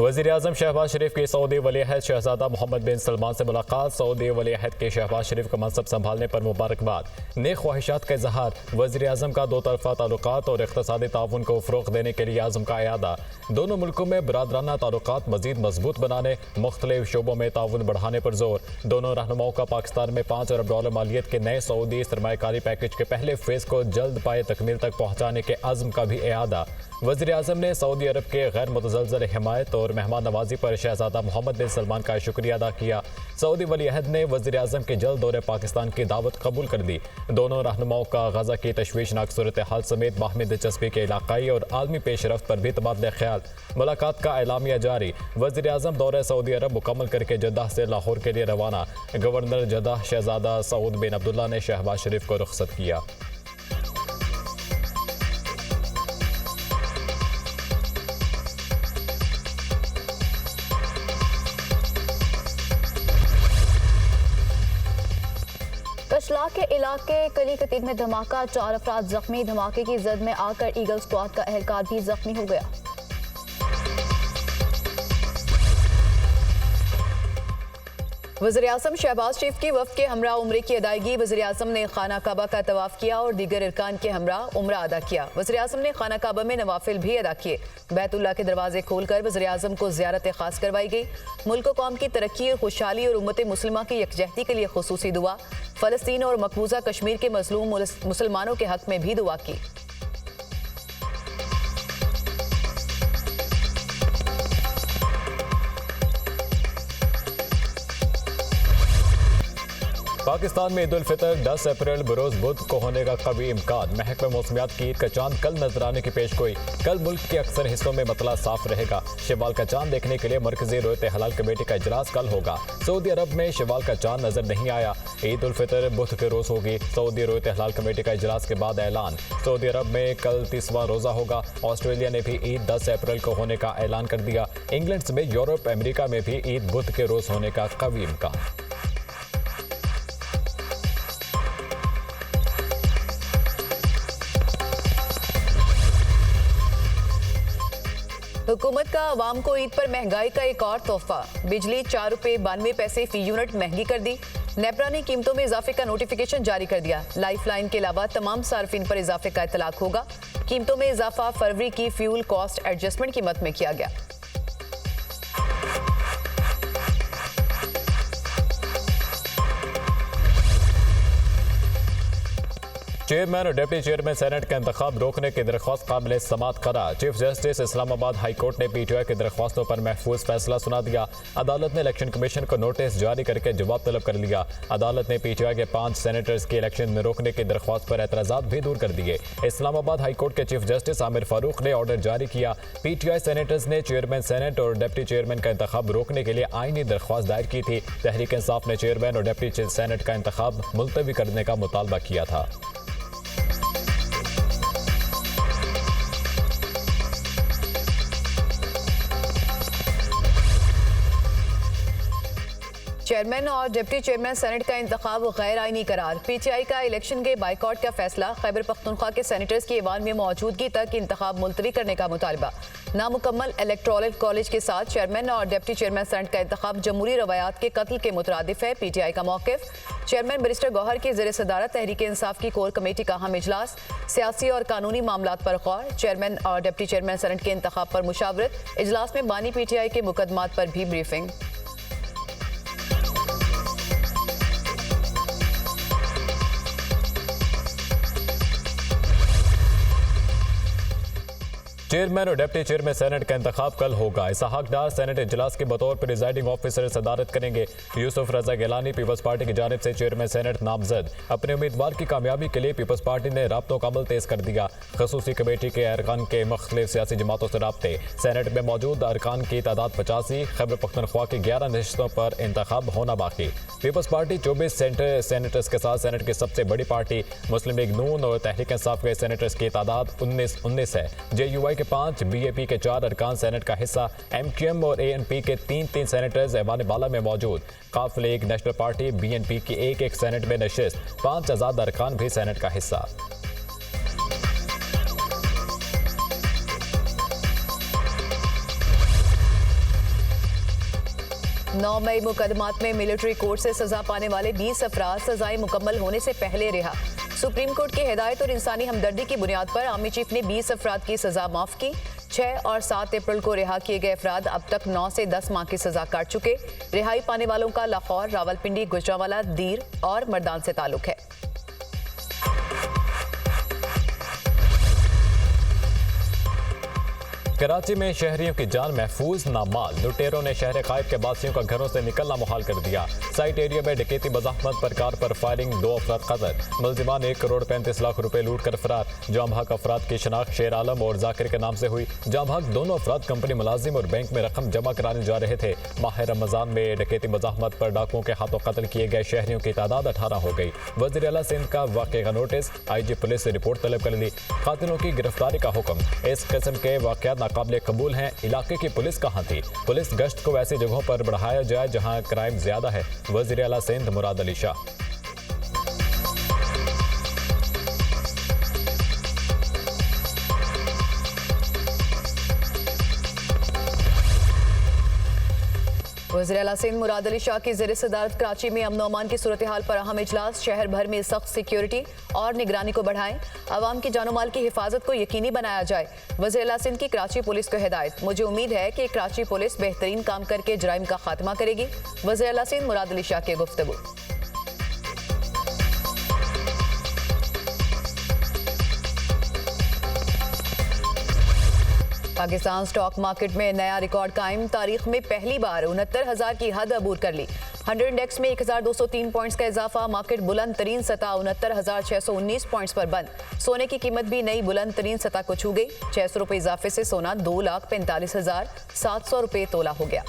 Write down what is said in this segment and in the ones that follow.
वज़ीर-ए-आज़म शहबाज शरीफ की सऊदी वली-अहद शहज़ादा मोहम्मद बिन सलमान से मुलाकात। सऊदी वली-अहद के शहबाज शरीफ का मनसब संभालने पर मुबारकबाद। नेक ख्वाहिशात का इजहार। वज़ीर-ए-आज़म का दो तरफ़ा ताल्लुकात और इक़्तिसादी ताउन को फ़रोग़ देने के लिए आज़म का इरादा। दोनों मुल्कों में बरादराना ताल्लुकात मज़ीद मजबूत बनाने, मुख्तलिफ शोबों में ताउन बढ़ाने पर जोर। दोनों रहनुमाओं का पाकिस्तान में $5 अरब मालियत के नए सऊदी सरमायाकारी पैकेज के पहले फ़ेज़ को जल्द पाए तकमील तक पहुँचाने के अज़्म का भी इरादा। वज़ीर-ए-आज़म ने सऊदी अरब के गैर मुतज़लज़ल हिमायत और मेहमान नवाजी पर शहज़ादा मोहम्मद बिन सलमान का शुक्रिया अदा किया। सऊदी वली-अहद ने वज़ीर-ए-आज़म के जल्द दौरे पाकिस्तान की दावत कबूल कर दी। दोनों रहनुमाओं का गज़ा की तशवीशनाक सूरत हाल समेत बाहमी दिलचस्पी के इलाकाई और आलमी पेशरफ्त पर भी तबादला ख्याल। मुलाकात का एलामिया जारी। वज़ीर-ए-आज़म दौरे सऊदी अरब मुकम्मल करके जद्दाह से लाहौर के लिए रवाना। गवर्नर जद्दाह शहज़ादा सऊद बिन अब्दुल्ला ने शहबाज शरीफ को रुखसत किया। कशला के इलाके कली कतीर में धमाका, 4 अफराद जख्मी। धमाके की जद में आकर ईगल स्क्वाड का एहलकार भी जख्मी हो गया। वज़ीर-ए-आज़म शहबाज शरीफ की वफ़द के हमरा उम्रे की अदायगी। वज़ीर-ए-आज़म ने खाना काबा का तवाफ़ किया और दीगर अरकान के हमरा उम्रा अदा किया। वज़ीर-ए-आज़म ने खाना काबा में नवाफिल भी अदा किए। बैतुल्लाह के दरवाजे खोलकर वज़ीर-ए-आज़म को ज़ियारत खास करवाई गई। मुल्क कौम की तरक्की और खुशहाली और उम्मत मुस्लिमा की यकजहती के लिए खुसूसी दुआ। फ़लस्तीन और मकबूजा कश्मीर के मज़लूम मुसलमानों के हक में भी दुआ की। पाकिस्तान में ईद उल फितर 10 अप्रैल बरोज़ बुध को होने का कवी इम्कान। महकमा मौसमियात की ईद का चांद कल नजर आने की पेशगोई। कल मुल्क के अक्सर हिस्सों में मतला साफ रहेगा। शवाल का चांद देखने के लिए मरकजी रोयत हलाल कमेटी का इजलास कल होगा। सऊदी अरब में शवाल का चांद नजर नहीं आया। ईद उल फितर बुध के रोज होगी। सऊदी रोयत हलाल कमेटी का इजलास के बाद ऐलान। सऊदी अरब में कल 30वां रोजा होगा। ऑस्ट्रेलिया ने भी ईद 10 अप्रैल को होने का ऐलान कर दिया। इंग्लैंड समेत यूरोप अमेरिका में भी ईद बुध के रोज होने का कवी इम्कान। हुकूमत का अवाम को ईद पर महंगाई का एक और तोहफा। बिजली 4 रुपये 92 पैसे फी यूनिट महंगी कर दी। नेपरा ने कीमतों में इजाफे का नोटिफिकेशन जारी कर दिया। लाइफ लाइन के अलावा तमाम सार्फिन पर इजाफे का इतलाक होगा। कीमतों में इजाफा फरवरी की फ्यूल कॉस्ट एडजस्टमेंट कीमत में किया गया। चेयरमैन और डिप्टी चेयरमैन सेनेट का इंतखाब रोकने की दरख्वास्त काबिल समात करार। Chief justice Islamabad high court ने PTI की दरख्वास्तों पर महफूज फैसला सुना दिया। अदालत ने इलेक्शन कमीशन को नोटिस जारी करके जवाब तलब कर लिया। अदालत ने PTI के 5 सेनेटर्स की इलेक्शन में रोकने की दरख्वास्त पर एतराज़ात भी दूर कर दिए। इस्लामाबाद हाई कोर्ट के चीफ जस्टिस आमिर फारूक ने ऑर्डर जारी किया। PTI सेनेटर्स ने चेयरमैन सेनेट और डिप्टी चेयरमैन का इंतखाब रोकने के लिए आईनी दरख्वास्त दायर की थी। तहरीक इंसाफ ने चेयरमैन और डिप्टी सेनेट का इंतखाब मुलतवी करने का मुतालबा किया था। चेयरमैन और डिप्टी चेयरमैन सेनेट का इंतखाब गैर आईनी करार। PTI का इलेक्शन के बाइकआउट का फैसला। खैबर पख्तूनख्वा के सेनेटर्स की ईवान में मौजूदगी तक इंतखाब मुलतवी करने का मुतालबा। नामुकम्मल इलेक्टोरल कॉलेज के साथ चेयरमैन और डिप्टी चेयरमैन सेनेट का इंतखाब जमहूरी रवायात के कत्ल के मुतरादिफ है। PTI का मौक़िफ़। चेयरमैन बैरिस्टर गौहर की ज़ेर सदारत तहरीक इंसाफ की कोर कमेटी का अहम इजलास। सियासी और कानूनी मामलात पर गौर। चेयरमैन और डिप्टी चेयरमैन सेनेट के इंतखाब पर मुशावरत। इजलास में बानी PTI के मुकदमात पर भी ब्रीफिंग। चेयरमैन और डिप्टी चेयरमैन सेनेट का इंतखाब कल होगा। इसहाक डार सेनेट इजलास के बतौर प्रिजाइडिंग ऑफिसर सदारत करेंगे। यूसुफ रजा गिलानी पीपल्स पार्टी की जानिब से चेयरमैन सेनेट नामजद। अपने उम्मीदवार की कामयाबी के लिए पीपल्स पार्टी ने राब्तों का अमल तेज कर दिया। खसूसी कमेटी के अरकान के मुख्तलिफ सियासी जमातों से राब्ते। सेनेट में मौजूद अरकान की तादाद 85। खैबर पख्तूनख्वा की 11 नशिस्तों पर इंतखाब होना बाकी। पीपल्स पार्टी 24 सेनेटर्स के साथ सेनेट की सबसे बड़ी पार्टी। मुस्लिम लीग नून और तहरीक इंसाफ के सेनेटर्स की तादाद 19 है। JUI के 5, BAP के 4 अरकान सेनेट का हिस्सा। MQM और ANP के 3 सेनेटर्स ऐवान बाला में मौजूद। काफ लीग, नेशनल पार्टी, BNP की एक सेनेट में नशिस्त। 5 आज़ाद अरकान भी सेनेट का हिस्सा। 9 मई मुकदमात में मिलिट्री कोर्ट से सजा पाने वाले 20 अफराद सजाएं मुकम्मल होने से पहले रिहा। सुप्रीम कोर्ट की हिदायत और इंसानी हमदर्दी की बुनियाद पर आर्मी चीफ ने 20 अफराद की सजा माफ की। 6 और 7 अप्रैल को रिहा किए गए अफराद अब तक 9 से 10 माह की सजा काट चुके। रिहाई पाने वालों का लाहौर, रावलपिंडी, गुजरांवाला, दीर और मर्दान से ताल्लुक है। कराची में शहरियों की जान महफूज ना माल। लुटेरों ने शहर कायद के बासियों का घरों से निकलना मुहाल कर दिया। साइट एरिया में डकैती मज़ाहमत पर कार पर फायरिंग, 2 अफराद कत्ल। मुलजिमान 1 करोड़ 35 लाख रुपए लूट कर फरार। जाम भाग अफराद की शनाख्त शेर आलम और जाकिर के नाम से हुई। जाम भाग दोनों अफराद कंपनी मुलाजिम और बैंक में रकम जमा कराने जा रहे थे। माह रमजान में डकैती मज़ाहमत पर डाकुओं के हाथों कत्ल किए गए शहरियों की तादाद 18 हो गई। वज़ीर आला सिंध का वाक़े का नोटिस, IG पुलिस से रिपोर्ट तलब कर ली। कातिलों की गिरफ्तारी का हुक्म। इस किस्म के वाक़यात नाकाबिले कबूल हैं। इलाके की पुलिस कहाँ थी? पुलिस गश्त को ऐसी जगहों पर बढ़ाया जाए जहां क्राइम ज्यादा है। वज़ीर आला सिंध मुराद अली शाह। वज़ीर आला सिंध मुराद अली शाह की ज़ेर सदारत कराची में अमन अमान की सूरत हाल पर अहम इजलास। शहर भर में सख्त सिक्योरिटी और निगरानी को बढ़ाएं। अवाम की जानो माल की हिफाजत को यकीनी बनाया जाए। वज़ीर आला सिंध की कराची पुलिस को हिदायत। मुझे उम्मीद है कि कराची पुलिस बेहतरीन काम करके जराइम का खात्मा करेगी। वज़ीर आला सिंध मुराद अली शाह की गुफ्तगू। पाकिस्तान स्टॉक मार्केट में नया रिकॉर्ड कायम। तारीख में पहली बार 69,000 की हद अबूर कर ली। 100 इंडेक्स में 1,203 पॉइंट्स का इजाफा। मार्केट बुलंद तरीन सतह 69,619 पॉइंट्स पर बंद। सोने की कीमत भी नई बुलंद तरीन सतह को छू गई। 600 रुपए इजाफे से सोना 2,45,700 रुपए तोला हो गया।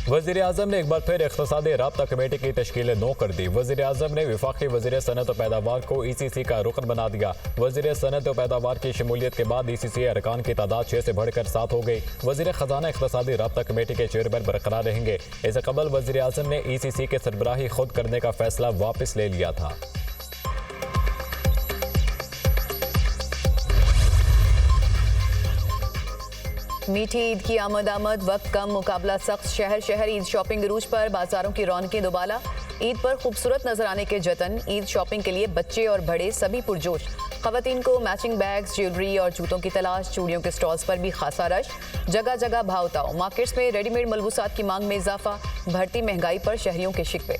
वज़ीर आज़म ने एक बार फिर इक़्तिसादी राब्ता कमेटी की तश्कील 9 कर दी। वज़ीर आज़म ने वफाकी वज़ीर सनअत व पैदावार को ECC का रुकन बना दिया। वज़ीर सनअत व पैदावार की शमूलियत के बाद ECC अरकान की तादाद 6 से बढ़कर 7 हो गई। वज़ीर ख़जाना इक़्तिसादी राब्ता कमेटी के चेयरमैन बरकरार रहेंगे। इससे कबल वज़ीर आज़म ने ECC के सरबराही खुद करने का फैसला वापस ले लिया था। मीठी ईद की आमद वक्त कम, मुकाबला सख्त। शहर शहर ईद शॉपिंग अरूज पर, बाजारों की रौनकें दोबाला। ईद पर खूबसूरत नजर आने के जतन। ईद शॉपिंग के लिए बच्चे और बड़े सभी पुरजोश। खवातीन को मैचिंग बैग्स, ज्वेलरी और जूतों की तलाश। चूड़ियों के स्टॉल्स पर भी खासा रश। जगह जगह भाव ताव। मार्केट्स में रेडीमेड मलबूसात की मांग में इजाफा। बढ़ती महंगाई पर शहरियों के शिकवे।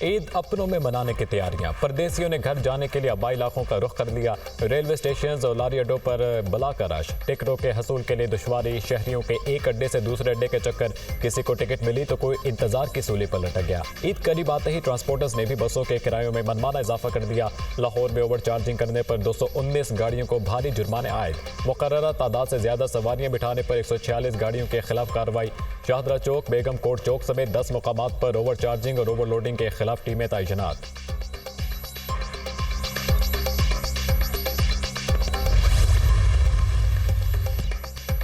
ईद अपनों में मनाने की तैयारियां। परदेसियों ने घर जाने के लिए आबाई इलाकों का रुख कर लिया। रेलवे स्टेशन और लारी अड्डों पर बला का रश। टिकटों के हसूल के लिए दुश्वारी। शहरियों के एक अड्डे से दूसरे अड्डे के चक्कर। किसी को टिकट मिली तो कोई इंतजार की सूली पर लटक गया। ईद करीब आते ही ट्रांसपोर्टर्स ने भी बसों के किरायों में मनमाना इजाफा कर दिया। लाहौर में ओवर चार्जिंग करने पर 219 गाड़ियों को भारी जुर्माने आए। मुकर्ररा तादाद से ज्यादा सवारियां बिठाने पर 146 गाड़ियों के खिलाफ कार्रवाई। शाहदरा चौक, बेगम कोट चौक समेत 10 मुकामात पर ओवर चार्जिंग और ओवरलोडिंग के खिलाफ टीमें तैनात।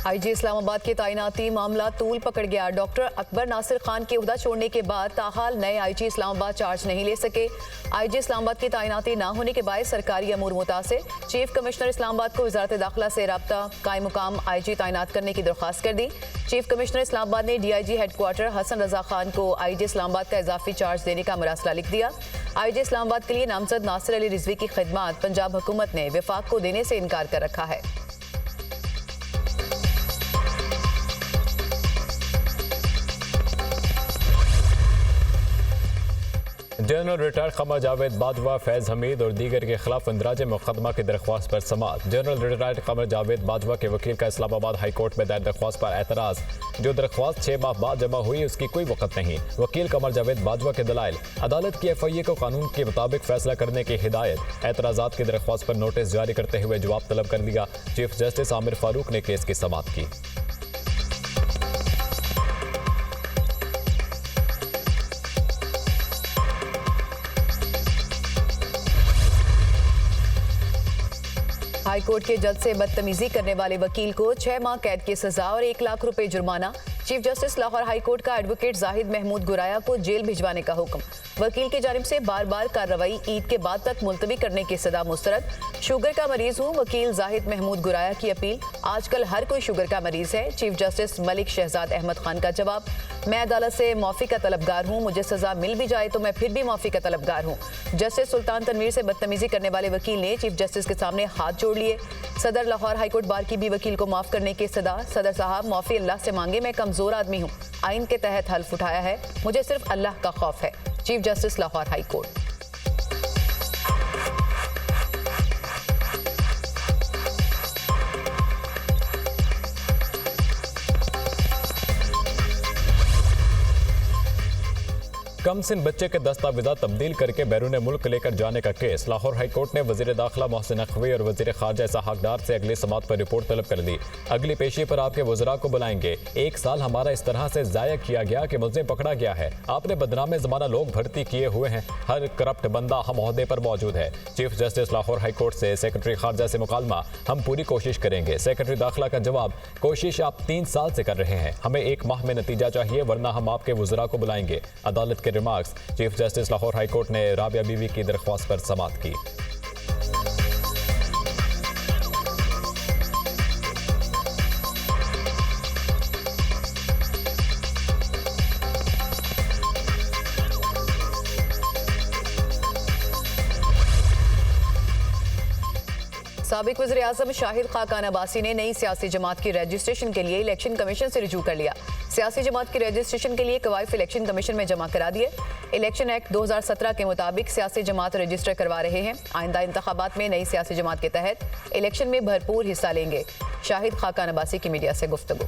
IG इस्लामाबाद की तैनाती मामला तूल पकड़ गया। डॉक्टर अकबर नासिर खान के उहदा छोड़ने के बाद ताहाल नए IG इस्लामाबाद चार्ज नहीं ले सके। IG इस्लामाबाद की तैनाती न होने के बाद सरकारी अमूर मुतासिर। चीफ कमिश्नर इस्लामाबाद को वजारत दाखिला से राब्ता कायम मुकाम IG तैनात करने की दरख्वास्त कर दी। चीफ कमिश्नर इस्लामाबाद ने DIG हेडक्वार्टर हसन रजा खान को IG इस्लामाबाद का इजाफी चार्ज देने का मरासला लिख दिया। IG इस्लामाबाद के लिए नामजद नासिर अली रिजवी की खिदमत पंजाब हुकूमत ने विफाक को देने से इनकार कर रखा है। जनरल रिटायर्ड कमर जावेद बाजवा, फैज़ हमीद और दीगर के खिलाफ इंदराज मुकदमा की दरख्वास्त पर समाअत। जनरल रिटायर्ड कमर जावेद बाजवा के वकील का इस्लामाबाद हाई कोर्ट में दायर दरख्वास्त पर एतराज़। जो दरख्वास्त 6 माह बाद जमा हुई उसकी कोई वक़्त नहीं। वकील कमर जावेद बाजवा के दलाइल। अदालत की FIA को कानून के मुताबिक फैसला करने की हिदायत। एतराज़ात की दरख्वास्त पर नोटिस जारी करते हुए जवाब तलब कर लिया। चीफ जस्टिस आमिर फारूक ने केस की समाअत की। हाईकोर्ट के जज से बदतमीजी करने वाले वकील को 6 माह कैद की सजा और 1 लाख रुपए जुर्माना। Chief justice Lahore high court का एडवोकेट जाहिद महमूद गुराया को जेल भिजवाने का हुक्म। वकील की जानिब से बार बार कार्रवाई ईद के बाद तक मुलतवी करने की सदा मुस्तरद। शुगर का मरीज हूँ, वकील जाहिद महमूद गुराया की अपील। आजकल हर कोई शुगर का मरीज है। चीफ जस्टिस मलिक शहजाद अहमद खान का जवाब। मैं अदालत से माफी का तलबगार हूँ, मुझे सजा मिल भी जाए तो मैं फिर भी माफी का तलबगार हूँ। जस्टिस सुल्तान तनवीर से बदतमीजी करने वाले वकील ने चीफ जस्टिस के सामने हाथ जोड़ लिए। सदर लाहौर हाईकोर्ट बार की भी वकील को माफ करने की सदा। सदर साहब माफी अल्लाह से मांगे, मैं कमजोर आदमी हूँ, आइन के तहत हल्फ उठाया है, मुझे सिर्फ अल्लाह का खौफ है। Chief justice Lahore high court. कम सिन बच्चे के दस्तावेजा तब्दील करके बैरून मुल्क लेकर जाने का केस। लाहौर हाई कोर्ट ने वजीर दाखिला मोहसिन नकवी और वजीर खारजा इसहाक डार से अगली समात पर रिपोर्ट तलब कर दी। अगली पेशी पर आपके वज़रा को बुलाएंगे। 1 साल हमारा इस तरह से ज़ाया किया गया कि मुलज़िम पकड़ा गया है। आपने बदनामे ज़माना लोग भर्ती किए हुए हैं, हर करप्ट बंदा हम ओहदे पर मौजूद है। Chief justice Lahore high court से सेक्रेटरी खारजा से मुकालमा, हम पूरी कोशिश करेंगे। सेक्रेटरी दाखिला का जवाब, कोशिश आप 3 साल से कर रहे हैं, हमें 1 माह में नतीजा चाहिए वरना हम आपके वज़रा को बुलाएंगे। अदालत के remarks. Chief justice Lahore high court ने राबिया बीवी की दरख्वास्त पर समाअत की। साबिक वज़ीर आज़म शाहिद खाकान अब्बासी ने नई सियासी जमात की रजिस्ट्रेशन के लिए इलेक्शन कमीशन से रुजू कर लिया। सियासी जमात की रजिस्ट्रेशन के लिए कवायद इलेक्शन कमीशन में जमा करा दिए। इलेक्शन एक्ट 2017 के मुताबिक सियासी जमात रजिस्टर करवा रहे हैं। आइंदा इंतखाबात में नई सियासी जमात के तहत इलेक्शन में भरपूर हिस्सा लेंगे। शाहिद खाकान अब्बासी की मीडिया से गुफ्तगू।